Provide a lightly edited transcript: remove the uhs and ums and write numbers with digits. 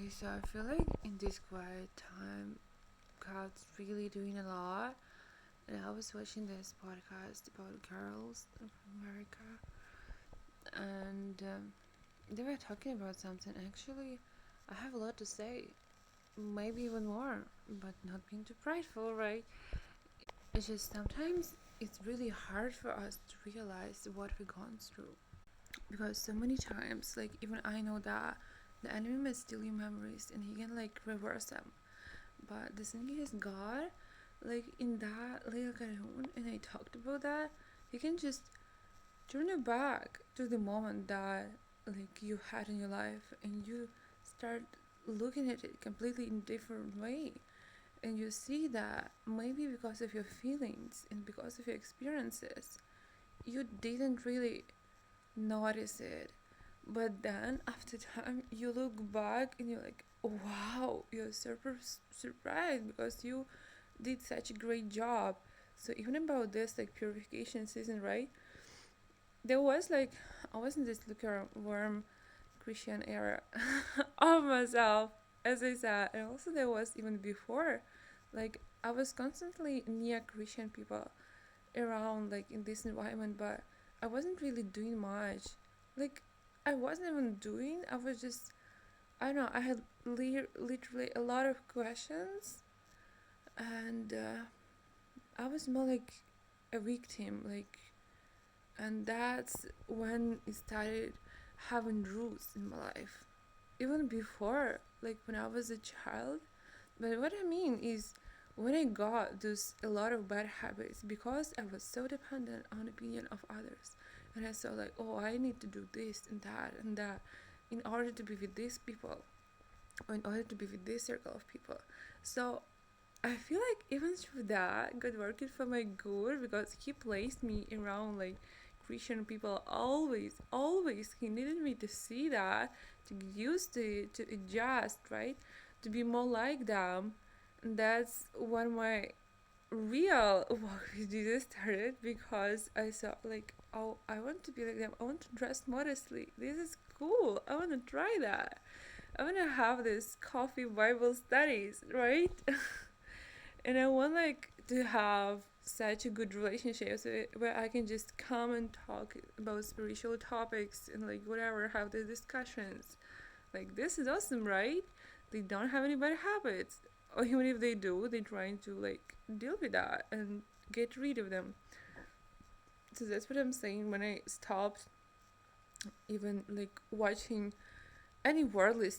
Okay, so I feel like in this quiet time, God's really doing a lot. And I was watching this podcast about girls from America, and they were talking about something. Actually, I have a lot to say, maybe even more, but not being too prideful, right? It's just sometimes it's really hard for us to realize what we've gone through because so many times, like, even I know that the enemy may steal your memories and he can like reverse them. But the thing is, God, like in that little cartoon, and I talked about that, He can just turn it back to the moment that like you had in your life, and you start looking at it completely in different way, and you see that maybe because of your feelings and because of your experiences, you didn't really notice it. But then after time, you look back and you're like, wow, you're super surprised because you did such a great job. So even about this like purification season, right? There was like I was in this lukewarm Christian era of myself, as I said, and also there was even before, like I was constantly near Christian people around like in this environment, but I wasn't really doing much. Like I wasn't even doing. I was just I don't know. I had literally a lot of questions, and I was more like a victim, like, and that's when it started having roots in my life. Even before, like when I was a child. But what I mean is, when I got those a lot of bad habits because I was so dependent on the opinion of others, and I saw like, oh, I need to do this and that in order to be with these people or in order to be with this circle of people. So I feel like even through that, God worked it for my good because He placed me around like Christian people always. He needed me to see that, to get used to it, to adjust, right? To be more like them. And that's when my real walk with Jesus started because I saw like, oh, I want to be like them. I want to dress modestly. This is cool. I want to try that. I want to have this coffee Bible studies, right? And I want like to have such a good relationship so where I can just come and talk about spiritual topics and like whatever, have the discussions. Like this is awesome, right? They don't have any bad habits, or even if they do, they're trying to like deal with that and get rid of them. So that's what I'm saying when I stopped even like watching any worldly